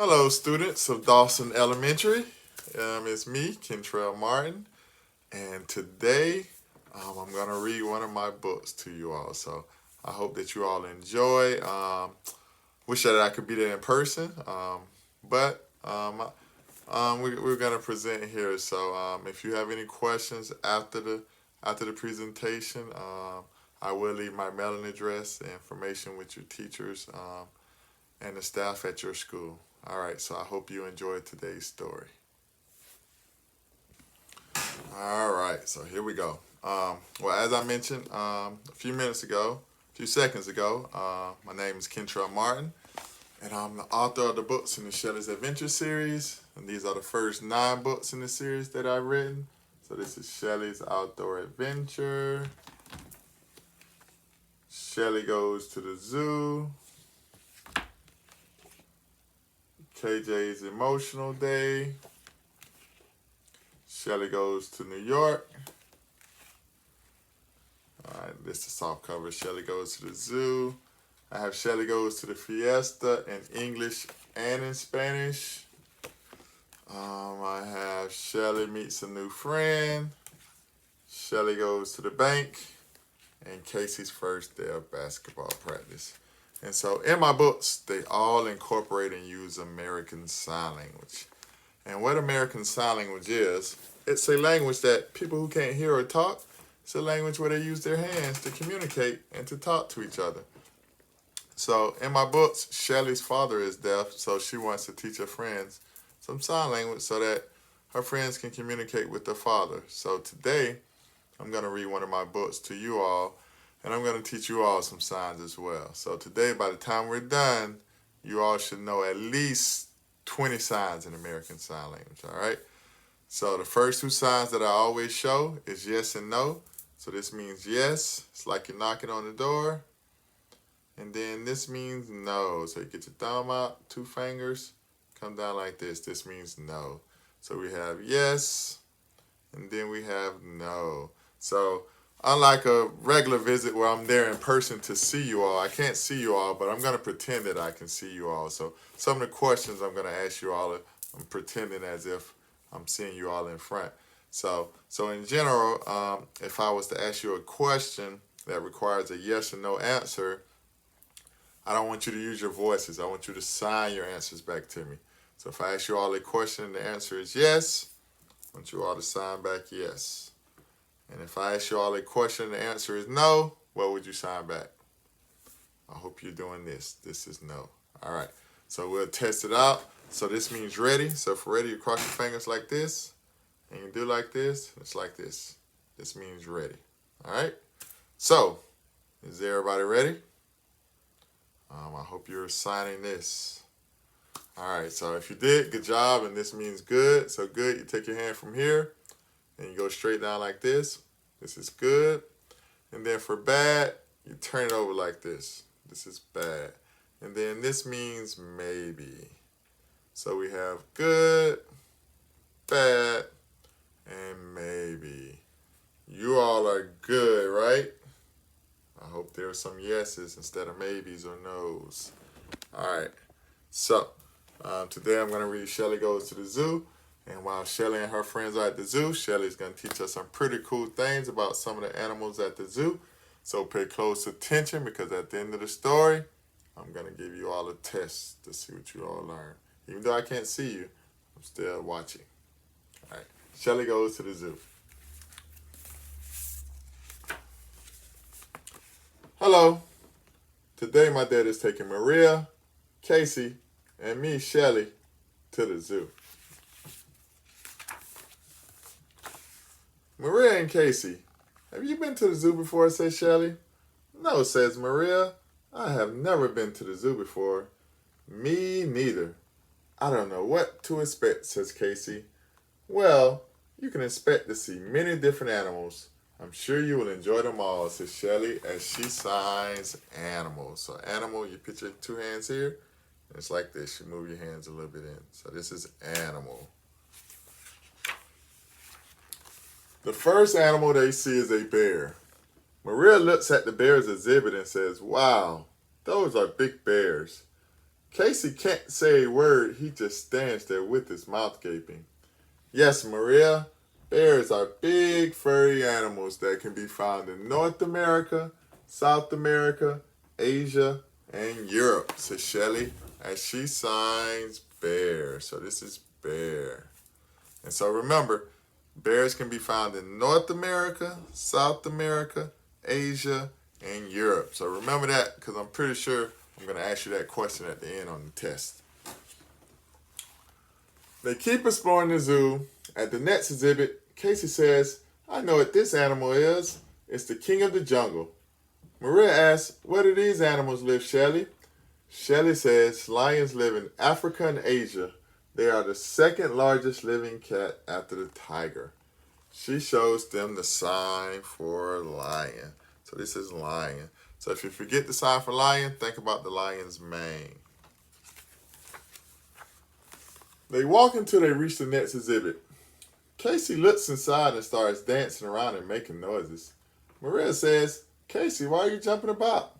Hello, students of Dawson Elementary. It's me, Kentrell Martin, and today I'm going to read one of my books to you all. So I hope that you all enjoy. Wish that I could be there in person, but we're going to present here. So if you have any questions after the presentation, I will leave my mailing address and information with your teachers and the staff at your school. All right, so I hope you enjoyed today's story. All right, so here we go. Well, as I mentioned a few seconds ago, my name is Kentrell Martin, and I'm the author of the books in the Shelley's Adventure series. And these are the first 9 books in the series that I've written. So this is Shelley's Outdoor Adventure, Shelley Goes to the Zoo, KJ's Emotional Day, Shelley Goes to New York. All right, this is the soft cover. Shelley Goes to the Zoo. I have Shelley Goes to the Fiesta in English and in Spanish. I have Shelley Meets a New Friend, Shelley Goes to the Bank, and Casey's First Day of Basketball Practice. And so in my books, they all incorporate and use American Sign Language. And what American Sign Language is, it's a language that people who can't hear or talk, it's a language where they use their hands to communicate and to talk to each other. So in my books, Shelley's father is deaf, so she wants to teach her friends some sign language so that her friends can communicate with their father. So today, I'm going to read one of my books to you all, and I'm going to teach you all some signs as well. So today, by the time we're done, you all should know at least 20 signs in American Sign Language, all right? So the first 2 signs that I always show is yes and no. So this means yes, it's like you're knocking on the door. And then this means no. So you get your thumb out, 2 fingers, come down like this. This means no. So we have yes, and then we have no. So unlike a regular visit where I'm there in person to see you all, I can't see you all, but I'm going to pretend that I can see you all. So some of the questions I'm going to ask you all, I'm pretending as if I'm seeing you all in front. So in general, if I was to ask you a question that requires a yes or no answer, I don't want you to use your voices. I want you to sign your answers back to me. So if I ask you all a question and the answer is yes, I want you all to sign back yes. And if I ask you all a question and the answer is no, what would you sign back? I hope you're doing this. This is no. All right. So we'll test it out. So this means ready. So for ready, you cross your fingers like this. And you do like this. It's like this. This means ready. All right. So is everybody ready? I hope you're signing this. All right, so if you did, good job, and this means good. So good, you take your hand from here, and you go straight down like this. This is good. And then for bad, you turn it over like this. This is bad. And then this means maybe. So we have good, bad, and maybe. You all are good, right? I hope there are some yeses instead of maybes or nos. All right, so today I'm going to read Shelley Goes to the Zoo. And while Shelley and her friends are at the zoo, Shelley's going to teach us some pretty cool things about some of the animals at the zoo. So pay close attention, because at the end of the story, I'm going to give you all a test to see what you all learn. Even though I can't see you, I'm still watching. All right, Shelley Goes to the Zoo. Hello. Today my dad is taking Maria, Casey, and me, Shelley, to the zoo. Maria and Casey, have you been to the zoo before, says Shelley. No, says Maria. I have never been to the zoo before. Me neither. I don't know what to expect, says Casey. Well, you can expect to see many different animals. I'm sure you will enjoy them all, says Shelley as she signs animals. So animal, you put your 2 hands here. And it's like this. You move your hands a little bit in. So this is animal. The first animal they see is a bear. Maria looks at the bear's exhibit and says, wow, those are big bears. Casey can't say a word. He just stands there with his mouth gaping. Yes, Maria, bears are big furry animals that can be found in North America, South America, Asia, and Europe, says Shelly as she signs bear. So this is bear. And so remember, bears can be found in North America, South America, Asia, and Europe. So remember that because I'm pretty sure I'm going to ask you that question at the end on the test. They keep exploring the zoo. At the next exhibit, Casey says, I know what this animal is. It's the king of the jungle. Maria asks, where do these animals live, Shelly? Shelly says, lions live in Africa and Asia. They are the second largest living cat after the tiger. She shows them the sign for lion. So this is lion. So if you forget the sign for lion, think about the lion's mane. They walk until they reach the next exhibit. Casey looks inside and starts dancing around and making noises. Maria says, Casey, why are you jumping about?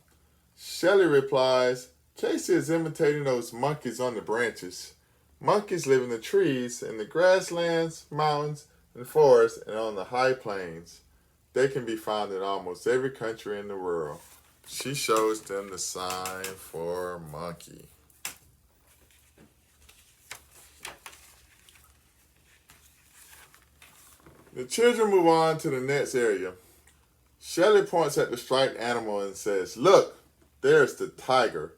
Shelly replies, Casey is imitating those monkeys on the branches. Monkeys live in the trees, in the grasslands, mountains, and forests, and on the high plains. They can be found in almost every country in the world. She shows them the sign for monkey. The children move on to the next area. Shelly points at the striped animal and says, look, there's the tiger,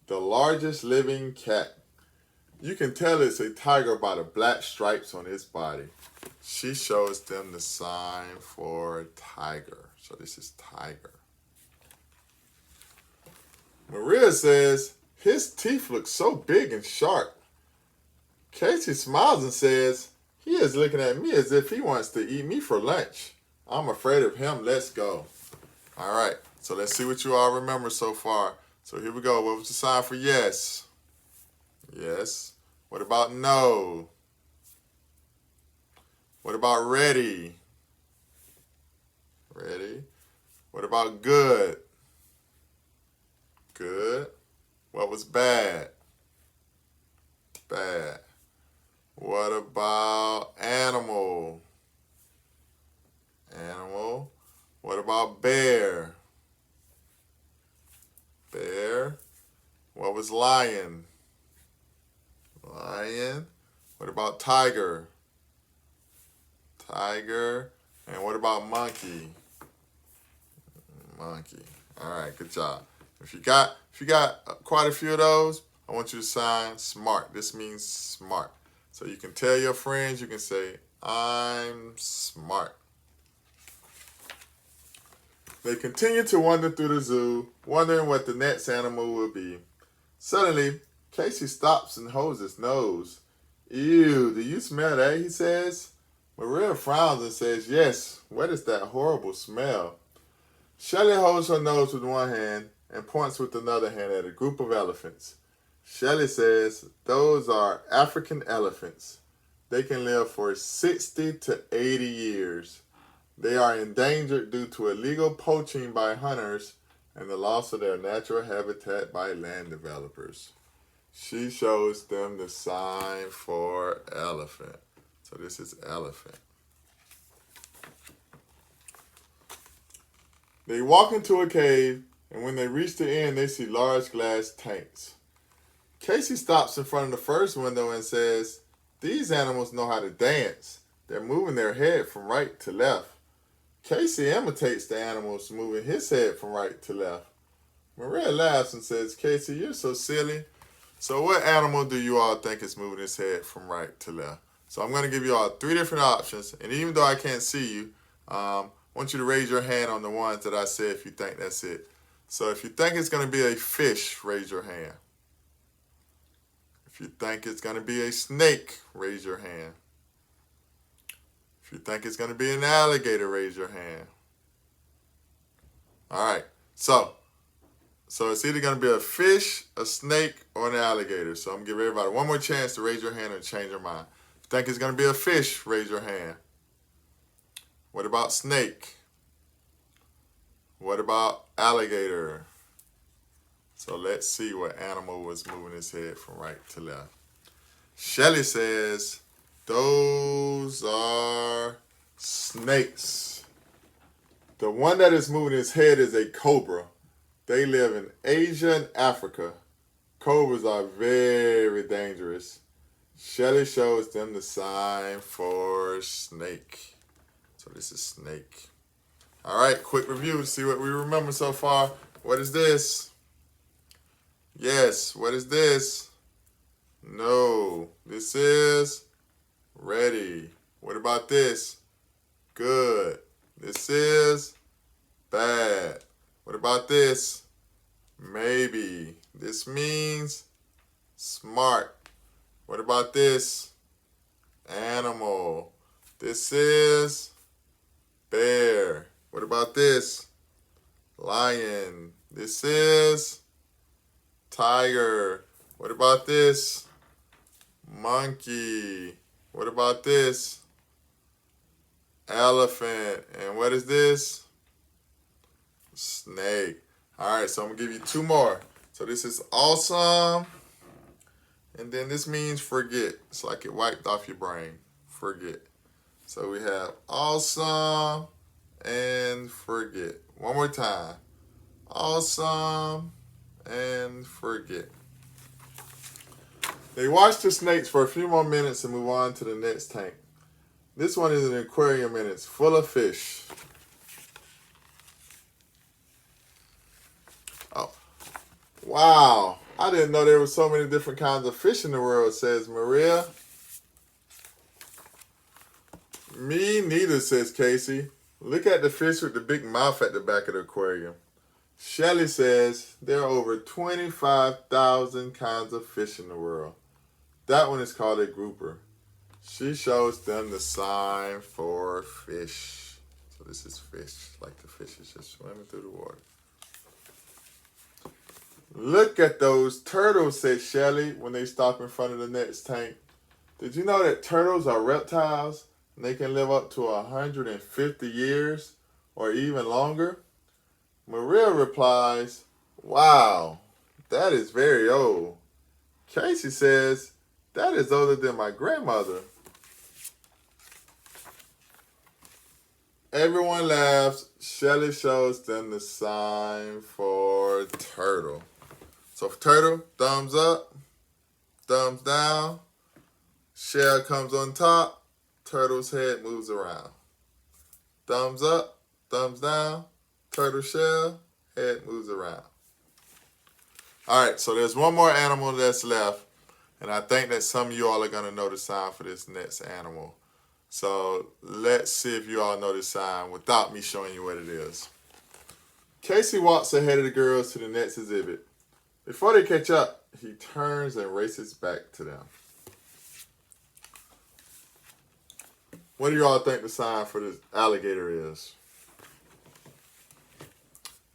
the largest living cat. You can tell it's a tiger by the black stripes on its body. She shows them the sign for tiger. So this is tiger. Maria says, his teeth look so big and sharp. Casey smiles and says, he is looking at me as if he wants to eat me for lunch. I'm afraid of him. Let's go. All right. So let's see what you all remember so far. So here we go. What was the sign for yes? Yes. What about no? What about ready? Ready. What about good? Good. What was bad? Bad. What about animal? Animal. What about bear? Bear. What was lion? Lion. What about tiger? Tiger. And what about monkey? Monkey. All right, good job. If you got quite a few of those, I want you to sign smart. This means smart. So you can tell your friends, you can say, I'm smart. They continue to wander through the zoo, wondering what the next animal will be. Suddenly, Casey stops and holds his nose. Ew, do you smell that? He says. Maria frowns and says, yes, what is that horrible smell? Shelly holds her nose with one hand and points with another hand at a group of elephants. Shelly says, those are African elephants. They can live for 60 to 80 years. They are endangered due to illegal poaching by hunters and the loss of their natural habitat by land developers. She shows them the sign for elephant. So this is elephant. They walk into a cave, and when they reach the end, they see large glass tanks. Casey stops in front of the first window and says, these animals know how to dance. They're moving their head from right to left. Casey imitates the animals moving his head from right to left. Maria laughs and says, Casey, you're so silly. So what animal do you all think is moving his head from right to left? So I'm going to give you all 3 different options. And even though I can't see you, I want you to raise your hand on the ones that I said if you think that's it. So if you think it's going to be a fish, raise your hand. If you think it's going to be a snake, raise your hand. If you think it's going to be an alligator, raise your hand. All right. So it's either going to be a fish, a snake, or an alligator. So I'm going to give everybody one more chance to raise your hand and change your mind. If you think it's going to be a fish, raise your hand. What about snake? What about alligator? So let's see what animal was moving his head from right to left. Shelly says, those are snakes. The one that is moving his head is a cobra. They live in Asia and Africa. Cobras are very dangerous. Shelly shows them the sign for snake. So this is snake. All right, quick review to see what we remember so far. What is this? Yes, what is this? No, this is ready. What about this? Good. This is bad. What about this? Maybe. This means smart. What about this? Animal. This is bear. What about this? Lion. This is tiger. What about this? Monkey. What about this? Elephant. And what is this? Snake. All right, so I'm going to give you two more. So this is awesome. And then this means forget. It's like it wiped off your brain. Forget. So we have awesome and forget. One more time. Awesome and forget. They watch the snakes for a few more minutes and move on to the next tank. This one is an aquarium and it's full of fish. Oh, wow. I didn't know there were so many different kinds of fish in the world, says Maria. Me neither, says Casey. Look at the fish with the big mouth at the back of the aquarium. Shelly says there are over 25,000 kinds of fish in the world. That one is called a grouper. She shows them the sign for fish. So this is fish, like the fish is just swimming through the water. Look at those turtles, said Shelly when they stop in front of the next tank. Did you know that turtles are reptiles and they can live up to 150 years or even longer? Maria replies, wow, that is very old. Casey says, that is older than my grandmother. Everyone laughs. Shelly shows them the sign for turtle. So for turtle, thumbs up, thumbs down, shell comes on top, turtle's head moves around. Thumbs up, thumbs down, turtle shell, head moves around. All right, so there's one more animal that's left, and I think that some of you all are going to know the sign for this next animal. So let's see if you all know the sign without me showing you what it is. Casey walks ahead of the girls to the next exhibit. Before they catch up, he turns and races back to them. What do you all think the sign for this alligator is?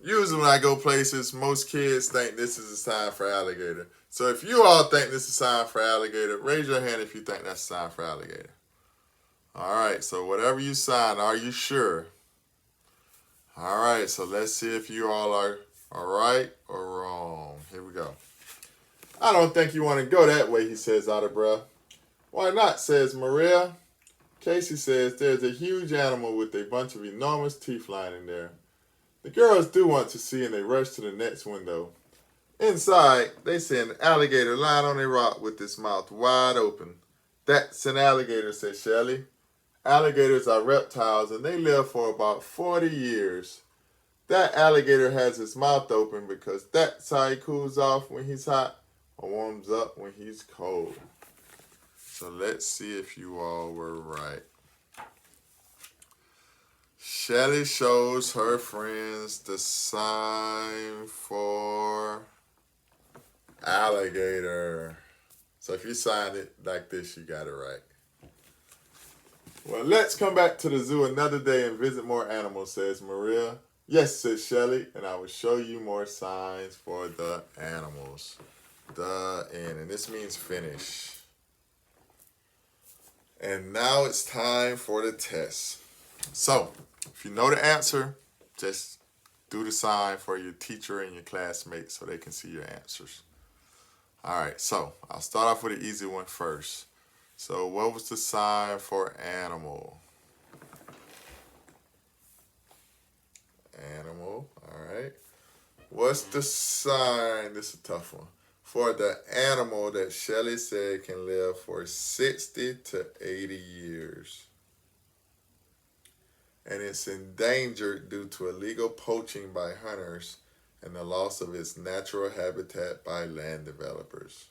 Usually when I go places, most kids think this is a sign for alligator. So if you all think this is a sign for alligator, raise your hand if you think that's a sign for alligator. All right, so whatever you sign, are you sure? All right, so let's see if you all are right or wrong. Here we go. I don't think you want to go that way, he says out of breath. Why not, says Maria. Casey says there's a huge animal with a bunch of enormous teeth lining there. The girls do want to see and they rush to the next window. Inside, they see an alligator lying on a rock with its mouth wide open. That's an alligator, says Shelly. Alligators are reptiles and they live for about 40 years. That alligator has his mouth open because that's how he cools off when he's hot or warms up when he's cold. So let's see if you all were right. Shelly shows her friends the sign for alligator. So if you signed it like this, you got it right. Well, let's come back to the zoo another day and visit more animals, says Maria. Yes, says Shelly, and I will show you more signs for the animals. The end, and this means finish. And now it's time for the test. So, if you know the answer, just do the sign for your teacher and your classmates so they can see your answers. All right, so I'll start off with an easy one first. So what was the sign for animal? Animal, all right. What's the sign, this is a tough one, for the animal that Shelley said can live for 60 to 80 years? And it's endangered due to illegal poaching by hunters and the loss of its natural habitat by land developers.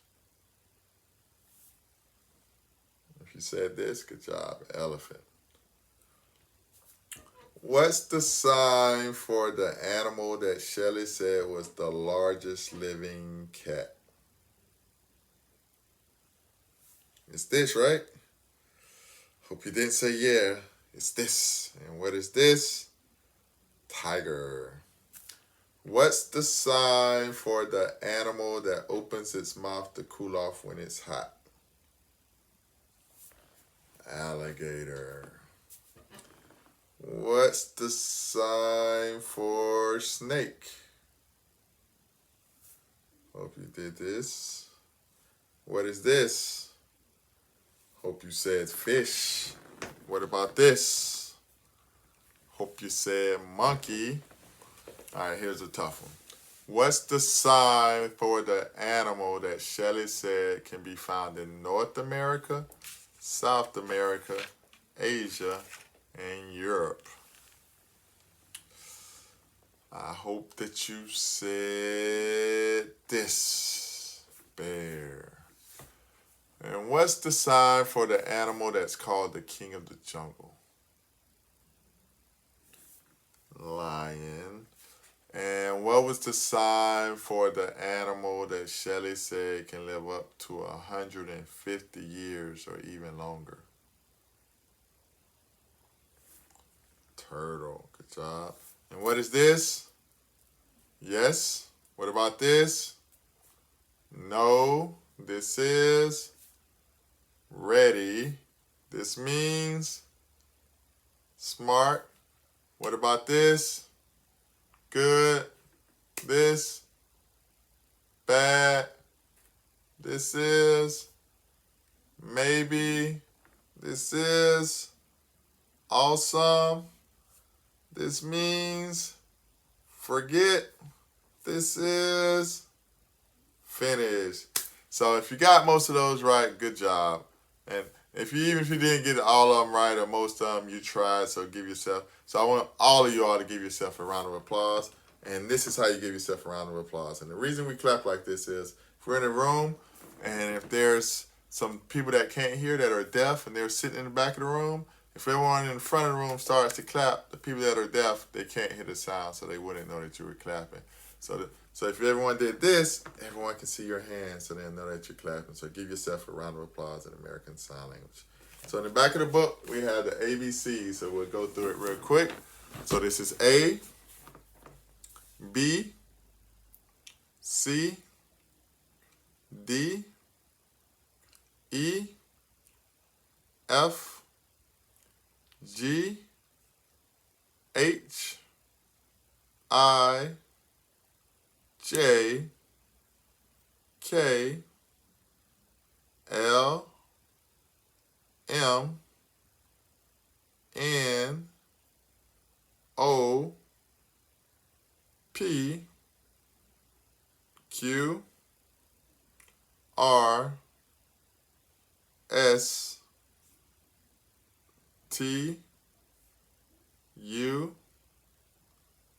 If you said this, good job, elephant. What's the sign for the animal that Shelley said was the largest living cat? It's this, right? Hope you didn't say yeah. It's this. And what is this? Tiger. What's the sign for the animal that opens its mouth to cool off when it's hot? Alligator. What's the sign for snake? Hope you did this. What is this? Hope you said fish. What about this? Hope you said monkey. All right, here's a tough one. What's the sign for the animal that Shelley said can be found in North America, South America, Asia, and Europe? I hope that you said this. Bear. And what's the sign for the animal that's called the king of the jungle? Lion. And what was the sign for the animal that Shelley said can live up to 150 years or even longer? Turtle. Good job. And what is this? Yes. What about this? No. This is ready. This means smart. What about this? Good. This bad. This is maybe. This is awesome. This means forget. This is finish. So if you got most of those right, good job. And even if you didn't get all of them right or most of them, you tried. So give yourself. So I want all of you all to give yourself a round of applause. And this is how you give yourself a round of applause. And the reason we clap like this is if we're in a room and if there's some people that can't hear that are deaf and they're sitting in the back of the room, if everyone in front of the room starts to clap, the people that are deaf, they can't hear the sound, so they wouldn't know that you were clapping. So if everyone did this, everyone can see your hands, so they'll know that you're clapping. So give yourself a round of applause in American Sign Language. So in the back of the book, we have the ABCs, so we'll go through it real quick. So this is A, B, C, D, E, F, G, H, I, J, K, L, M, N, O, P, Q, R, S, T, U,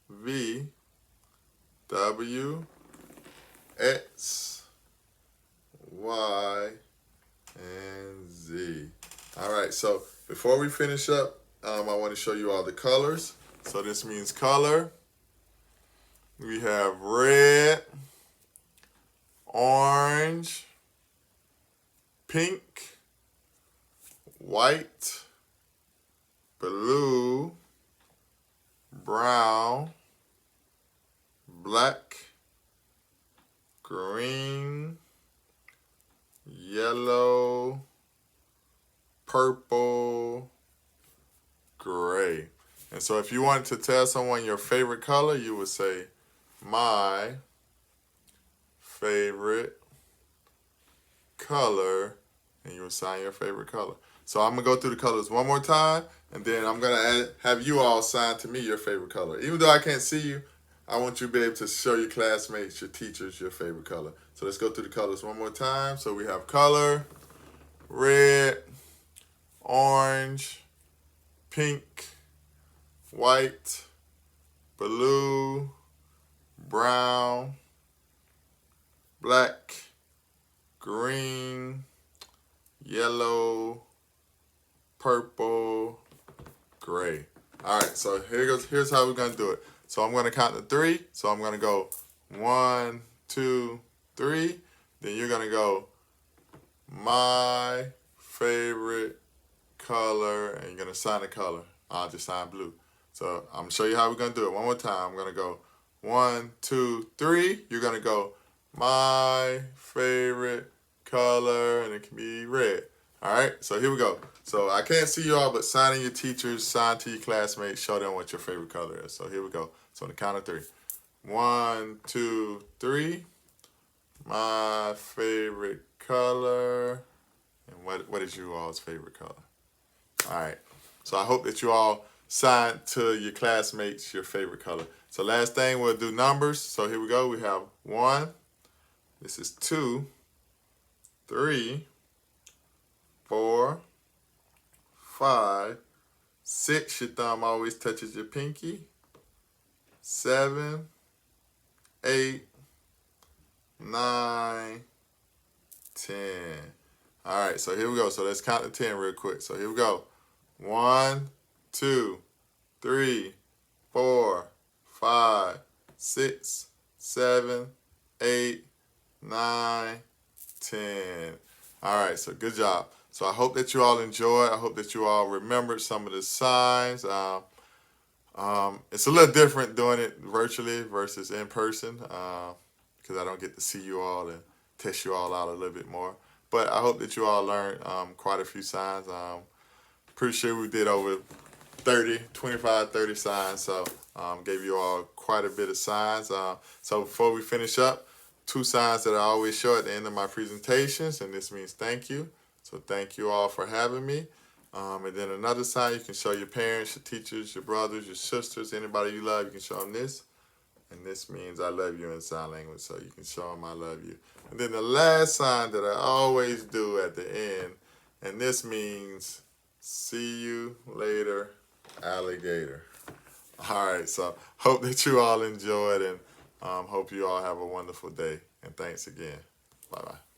V, W, X, Y, and Z. All right, so before we finish up, I want to show you all the colors. So this means color. We have red, orange, pink, white, blue, brown, black, green, yellow, purple, gray. And so if you wanted to tell someone your favorite color, you would say, my favorite color, and you would sign your favorite color. So I'm going to go through the colors one more time, and then I'm going to have you all sign to me your favorite color. Even though I can't see you, I want you to be able to show your classmates, your teachers, your favorite color. So let's go through the colors one more time. So we have color, red, orange, pink, white, blue, brown, black, green, yellow, purple, gray. All right, so here's how we're gonna do it. So I'm gonna count to 3. So I'm gonna go 1, 2, 3. Then you're gonna go my favorite color, and you're gonna sign the color. I'll just sign blue. So I'm gonna show you how we're gonna do it one more time. I'm gonna go 1, 2, 3. You're gonna go my favorite color, and it can be red. All right, so here we go. So I can't see you all, but sign to your teachers, sign to your classmates, show them what your favorite color is. So here we go. So on the count of 3. 1, 2, 3. My favorite color. And what is you all's favorite color? All right. So I hope that you all sign to your classmates your favorite color. So last thing, we'll do numbers. So here we go. We have 1. This is 2, 3, 4, 5, 6. Your thumb always touches your pinky. 7, 8, 9, 10. All right, so here we go. So let's count to 10 real quick. So here we go. 1, 2, 3, 4, 5, 6, 7, 8, 9, 10. All right, so good job. So I hope that you all enjoyed. I hope that you all remembered some of the signs. It's a little different doing it virtually versus in person because I don't get to see you all and test you all out a little bit more. But I hope that you all learned quite a few signs. Pretty sure we did over 25, 30 signs. So gave you all quite a bit of signs. So before we finish up, 2 signs that I always show at the end of my presentations, and this means thank you. So thank you all for having me. And then another sign you can show your parents, your teachers, your brothers, your sisters, anybody you love, you can show them this. And this means I love you in sign language, so you can show them I love you. And then the last sign that I always do at the end, and this means see you later, alligator. All right, so hope that you all enjoyed, and hope you all have a wonderful day. And thanks again. Bye-bye.